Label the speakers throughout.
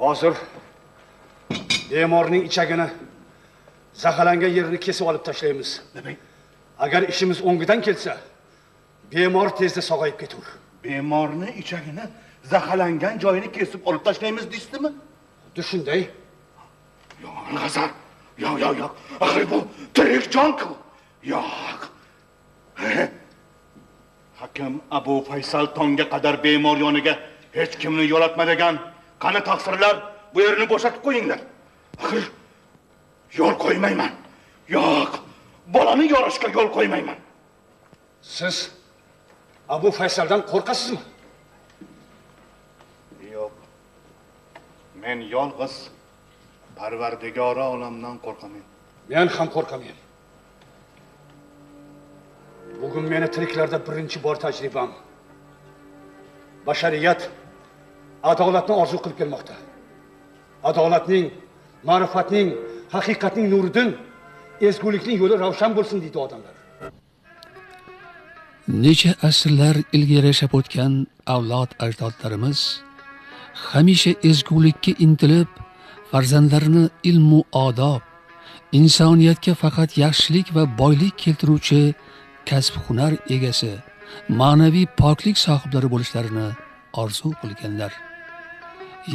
Speaker 1: Hozir bemorning ichagini, zaharlangan yerini kesib olib tashlaymiz. Agar ishimiz o'ngidan kelsa, bemor tezda sog'ayib ketur.
Speaker 2: Bemorning ichagini, zaharlangan joyini kesib olib tashlaymiz deysizmi?
Speaker 1: Xuddi shunday.
Speaker 2: Yo'q, G'azal. Yo'q. Axir bu tirik jon-ku. Yo'q. Hakim Abu Faysal tongga qadar bemor yoniga hech kimni yo'latmagan. Qani taqsirlar, bu yerni bo'shatib qo'yinglar. Axir yo'l qo'ymayman. Yo'q. Bolani yorishga yo'l qo'ymayman.
Speaker 1: Siz Abu Faysaldan qo'rqasizmi?
Speaker 2: Yo'q. Men yolg'iz Parvardigori olamdan qo'rqaman.
Speaker 1: Men ham qo'rqaman. Bugun meni tiriklarda birinchi bor tajribam. Bashariyat adolatni orzu qilib kelmoqda. Adolatning, ma'rifatning, haqiqatning nuridan ezgulikning yo'li ravshan bo'lsin deydi odamlar.
Speaker 3: Necha asrlar ilgari yashab o'tgan avlod ajdodlarimiz hamisha ezgulikka intilib, farzandlarini ilmu odob, insoniyatga faqat yaxshilik va boylik keltiruvchi kasb hunar egasi, ma'naviy poklik sohiblari bo'lishlarini orzu qilganlar.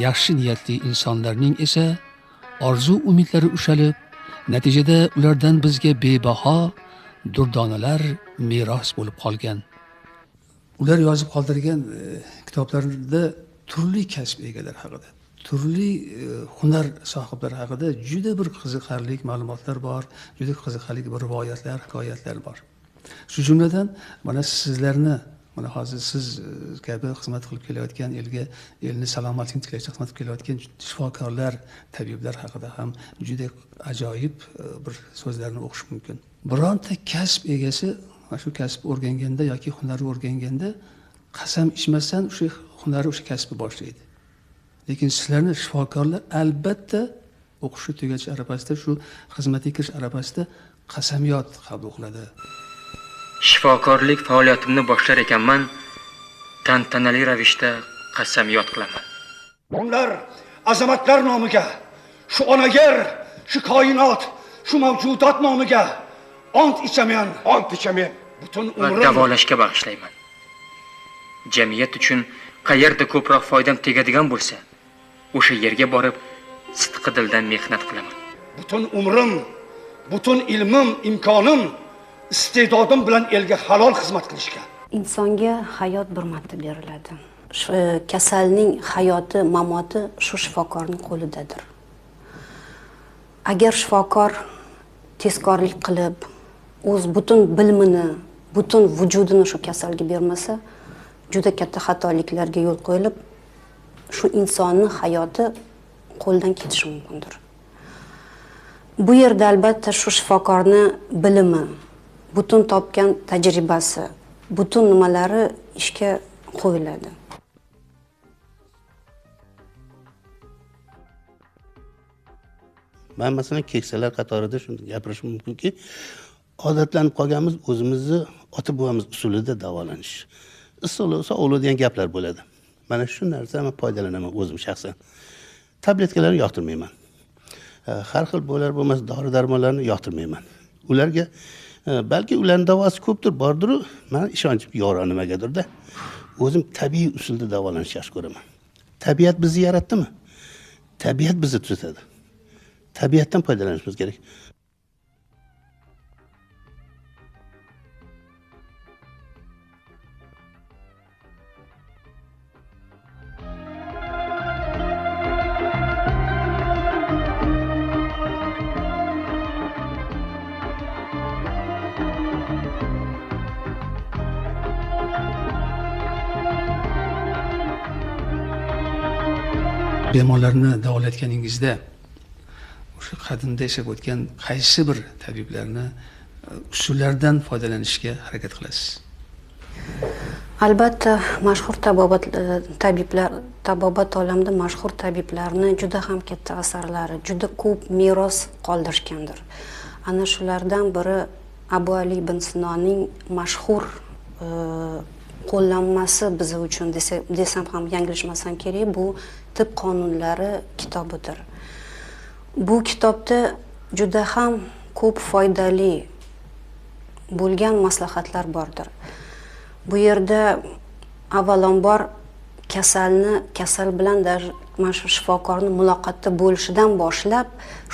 Speaker 3: Yaxshi niyatli insonlarning esa orzu umidlari ushalib, natijada ulardan bizga bebaho durdonalar meros bo'lib qolgan. Ular yozib qoldirgan kitoblarida turli kasb egalari haqida, turli hunar sohiblari haqida juda bir qiziqarli ma'lumotlar bor, juda qiziqarli rivoyatlar, hikoyatlar bor. Shu jumladan mana sizlarni, mana hozir siz kabi xizmat qilib kelayotgan elni salomatlikni tiklashda xizmat qilib kelayotgan shifokorlar, tabiblar haqida ham juda ajoyib bir so'zlarni o'qish mumkin. Bironta kasb egasi mana shu kasb o'rganganda yoki hunarni o'rganganda qasam ichmasdan o'sha hunarni, o'sha kasbni boshlaydi. Lekin sizlarni shifokorlar albatta o'qishi tugash arafasida, shu xizmatga kirish arafasida qasamyod qabul qiladi.
Speaker 4: Shifokorlik faoliyatimni boshlar ekanman, tantanali ravishda qasamyod qilaman.
Speaker 1: Ular azamatlar nomiga, shu onagar, shu koinot, shu mavjudot nomiga ont ichaman. Butun umrim
Speaker 4: davolashga bag'ishlayman. Jamiyat uchun qayerda ko'proq foydam tegadigan bo'lsa, o'sha yerga borib sidqi dildan mehnat qilaman.
Speaker 1: Butun umrim, butun ilmim, imkonim, iste'dodim bilan elga halol xizmat qilishga.
Speaker 5: Insonga hayot bir marta beriladi. Kasalning hayoti, mamoti shu shifokorning qo'lidadir. Agar shifokor tezkorlik qilib, o'z butun bilimini, butun vujudini shu kasalga bermasa, juda katta xatoliklarga yo'l qo'yilib, shu insonning hayoti qo'ldan ketishi mumkindir. Bu yerda albatta shu shifokorning bilimi, butun topgan tajribasi, butun nimalari ishga qo'yiladi.
Speaker 6: Men masalan keksalar qatorida shuni gapirishim mumkinki, odatlanib qolganmiz o'zimizni ota-bobamiz usulida davolanish. Sog'liq degan gaplar bo'ladi. Mana shu narsadan foydalanaman o'zim shaxsan. Tabletkalarni yoqtirmayman. Har xil bo'lar bo'lmas dori-darmonlarni yoqtirmayman. Ularga balki ularning davosi ko'pdir, bordir, men ishonchim yo'q nimagadir-da. O'zim tabiiy usulda davolanishni yaxshi ko'raman. Tabiat bizni yaratdimi? Tabiat bizni tuzatadi. Tabiatdan foydalanishimiz kerak.
Speaker 3: Bemorlarni davolayotganingizda o'sha qadimda yashab o'tgan qaysi bir tabiblarni usullaridan foydalanishga harakat qilasiz?
Speaker 5: Albatta, mashhur tabobat olamida mashhur tabiblarni juda ham katta asarlari, juda ko'p meros qoldirishgandir. Ana shulardan biri Abu Ali ibn Sinoning mashhur qo'llanmasi biz uchun desam ham yanglishmasam kerak, bu tib qonunlari kitobidir. Bu kitobda juda ham ko'p foydali bo'lgan maslahatlar bordir. Bu yerda avvalambor kasal bilan mana shu shifokorning muloqotda bo'lishidan boshlab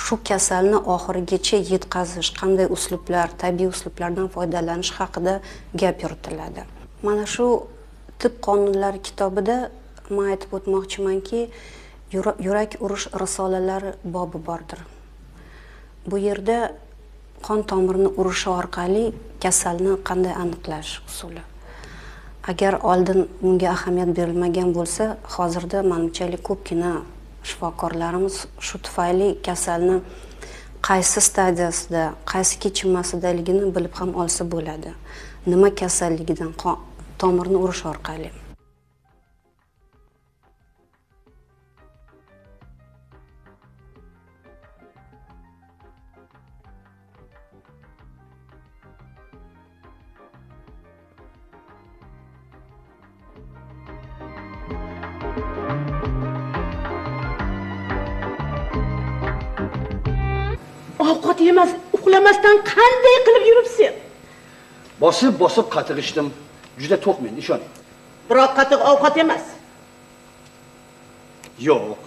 Speaker 5: shu kasalni oxirigacha yetkazish, qanday uslublar, tabiiy uslublardan foydalanish haqida gap yuritiladi. Mana shu tib qonunlari kitobida men aytib o'tmoqchimanki, yurak urish risolalari bobi bordir. Bu yerda qon tomirini urishi orqali kasalni qanday aniqlash usuli. Agar oldin bunga ahamiyat berilmagan bo'lsa, hozirda menimcha ko'pgina shifokorlarimiz shu tufayli kasalni qaysi stadiyasida, qaysi kechirmasidaligini bilib ham olsa bo'ladi. Nima kasalligidan tomirni urish orqali.
Speaker 7: Ovqat yemas, uxlamasdan qanday qilib yuribsiz?
Speaker 1: Bosib qatiq ichdim. Juda to'qmen, ishoning.
Speaker 7: Biroq qatiq ovqat emas.
Speaker 1: Yo'q.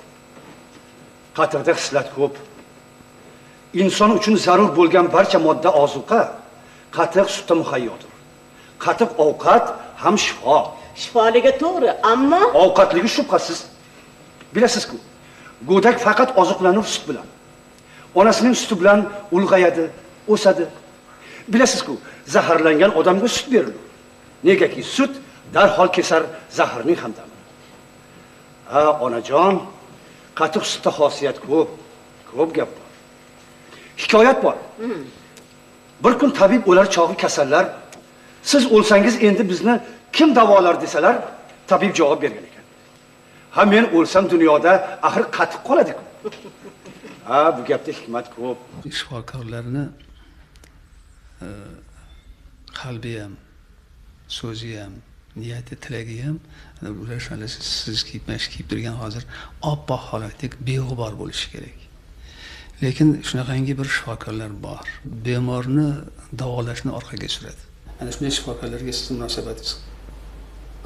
Speaker 1: Qatiqda xislat ko'p. Inson uchun zarur bo'lgan barcha modda ozuqa qatiq sutda muhayyodir. Qatiq ovqat ham shifo.
Speaker 7: Shifoliga to'g'ri, ammo
Speaker 1: ovqatligi shubhasiz. Bilasiz-ku, go'dak faqat oziqlanur sut bilan. Onasining suti bilan ulg'ayadi, o'sadi. Bilasiz-ku, zaharlangan odamga sut beriladi. Negaki sut darhol kesar zaharning hamdami. Ha, onajon, qatiq sutda xosiyat ko'p gap bor. Hikoyat bor. Bir kun tabib o'lar chog'i kasallar, siz o'lsangiz endi bizni kim davolar desalar, tabib javob bergan ekan. Ha, men o'lsam dunyoda axir qatiq qoladi-ku. Ha, bu gapda hikmat ko'p.
Speaker 3: Shifokorlarni qalbi ham, so'zi ham, niyati, tilagi ham ular shunday siz kiyib turgan hozir oppoq holatdek beg'ubor bo'lishi kerak. Lekin shunaqangi bir shifokorlar bor. Bemorni davolashni orqaga suradi. Ana shunday shifokorlarga sizning munosabatingiz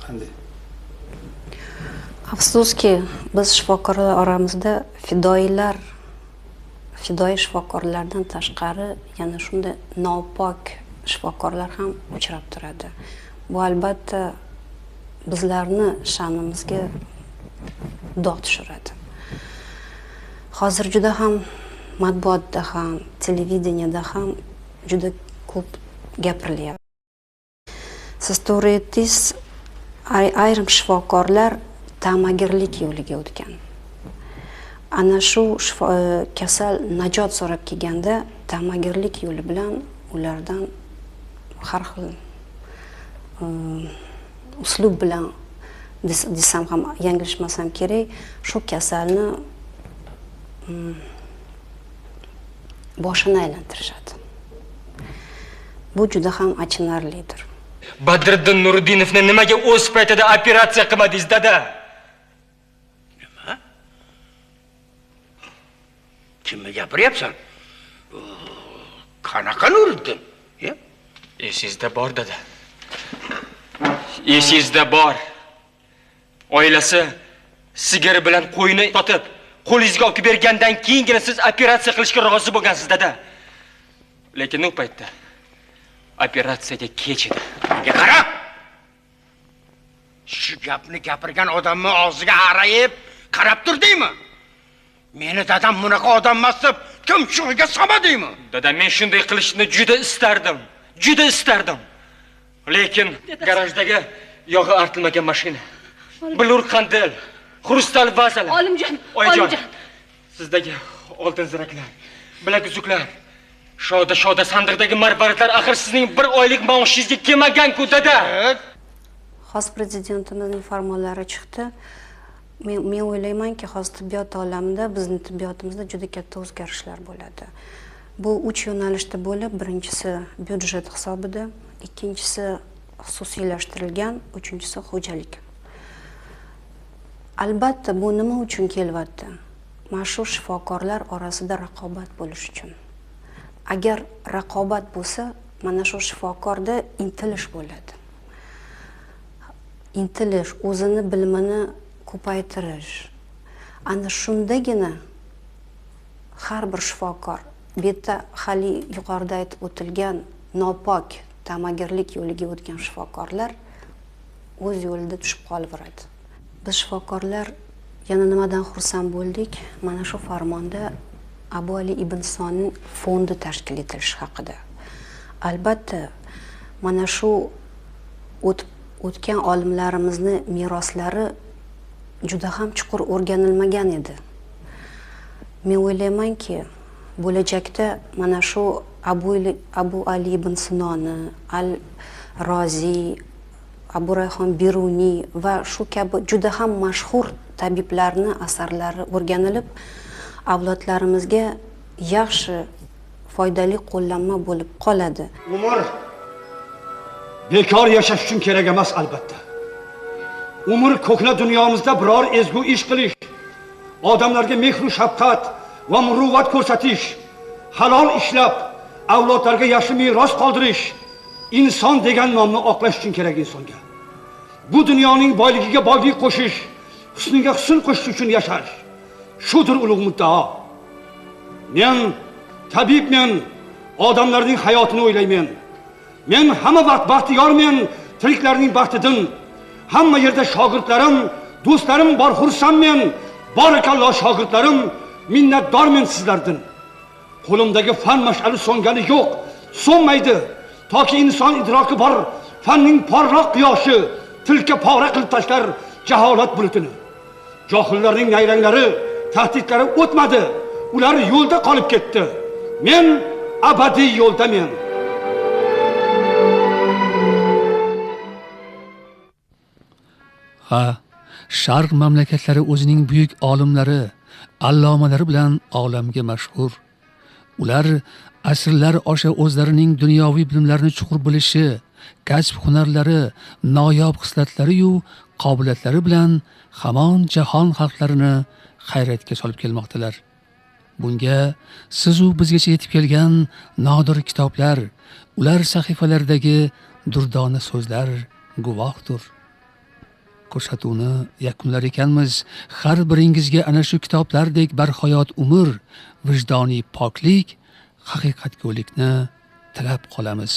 Speaker 3: qanday?
Speaker 5: Afsuski, biz shifokorlar oramizda fidoyi shifokorlardan tashqari yana shunday nopok shifokorlar ham uchrab turadi. Bu albatta bizlarni sha'nimizga dog' tushiradi. Hozir juda ham matbuotda ham, televideniyada ham juda ko'p gapirilyapti. Siz to'g'ri aytdingiz, ayrim shifokorlar ta'magirlik yo'liga o'tgan. Ana shu kasal najot so'rab kelganda ta'magirlik yo'li bilan ulardan har xil uslub bilan desam ham yanglishmasam kerak, shu kasalni boshini aylantirishadi. Bu juda ham achinarlidir.
Speaker 4: Badriddin Nuriddinovni nimaga o'z paytida operatsiya qilmadingiz, dada?
Speaker 8: Nima? Kimni gapiryapsan? Qanaqa Nuriddin?
Speaker 4: Esingizda bor, dada. Esingizda bor. Oilasi sigiri bilan qo'yni sotib, qo'lingizga olib bergandan keyingina siz operatsiya qilishga rozi bo'lgansiz, dada. Lekin u paytda operatsiyaga kech edi.
Speaker 8: Menga qara. Shu gapni gapirgan odamni og'ziga arayib qarab turdingmi? Meni dadam bunaqa odam emas deb kim shug'iga solmadingmi?
Speaker 4: Dada, men shunday qilishni juda istardim. Lekin garajdagi yog'i artilmagan mashina, bilur qandil, xrustal vazalar.
Speaker 7: Olimjon,
Speaker 4: Sizdagi oltin ziraklar, bilak uzuklar, shoda sandiqdagi marvaridlar axir sizning bir oylik maoshingizga kelmagan-ku, dada.
Speaker 5: Xos prezidentimizning farmonlari chiqdi. Men o'ylaymanki, hozir tibbiyot olamida, bizning tibbiyotimizda juda katta o'zgarishlar bo'ladi. Bu 3 yo'nalishda bo'lib, birinchisi byudjet hisobida, ikkinchisi xususiylashtirilgan, uchinchisi xo'jalik. Albatta bu nima uchun kelyapti? Mana shu shifokorlar orasida raqobat bo'lish uchun. Agar raqobat bo'lsa, mana shu shifokorda intilish bo'ladi. Intilish, o'zini bilimini ko'paytirish. Ana shundagina har bir shifokor bu yerda hali yuqorida aytib o'tilgan nopok ta'magirlik yo'liga o'tgan shifokorlar o'z yo'lida tushib qolaveradi. Biz shifokorlar yana nimadan xursand bo'ldik? Mana shu farmonda Abu Ali ibn Sinoning fondi tashkil etilishi haqida. Albatta, mana shu o'tgan olimlarimizni meroslari juda ham chuqur o'rganilmagan edi. Men o'ylaymanki, bo'lajakda mana shu Abu Ali ibn Sinoni, Al-Rozi, Abu Rayhon Biruniy va shu kabi juda ham mashhur tabiblarni asarlari o'rganilib, avlodlarimizga yaxshi, foydali qo'llanma bo'lib qoladi.
Speaker 1: Umr bekor yashash uchun kerak emas albatta. Umr ko'kna dunyomizda biror ezgu ish qilish, odamlarga mehr va shafqat va muruvvat ko'rsatish, halol ishlab, avlodlarga yaxshi meros qoldirish, inson degan nomni oqlash uchun kerak insonga. Bu dunyoning boyligiga boylik qo'shish, husniga husn qo'shish uchun yashash. Shudir ulug' muddao. Men tabibman, odamlarning hayotini o'ylayman. Men hamma vaqt baxtiyorman, tiriklarning baxtidan. Hamma yerda shogirdlarim, do'stlarim bor, xursandman. Barakalloh shogirdlarim, minnatdorman sizlardan. Qo'limdagi fan mash'ali so'ngani yo'q, so'nmaydi. Toki inson idroki bor, fanning porloq quyoshi tilka pora qilib tashlar jaholat bulutini. Johillarning nayranglari, tahdidlari o'tmadi. Ular yo'lda qolib ketdi. Men abadiy yo'ldaman.
Speaker 3: Ha, Sharq mamlakatlari o'zining buyuk olimlari, allomalari bilan olamga mashhur. Ular asrlar osha o'zlarining dunyoviy bilimlarini chuqur bilishi, kasb hunarlari, noyob xislatlari yu qobiliyatlari bilan hamon jahon xalqlarini hayratga solib kelmoqdalar. Bunga siz u bizgacha yetib kelgan nodir kitoblar, ular sahifalaridagi durdona so'zlar guvohdir. Ko'rsatuvni yakunlar ekanmiz. Har biringizga ana shu kitoblardek barhayot umr, vijdoniy poklik, haqiqatgo'likni tilab qolamiz.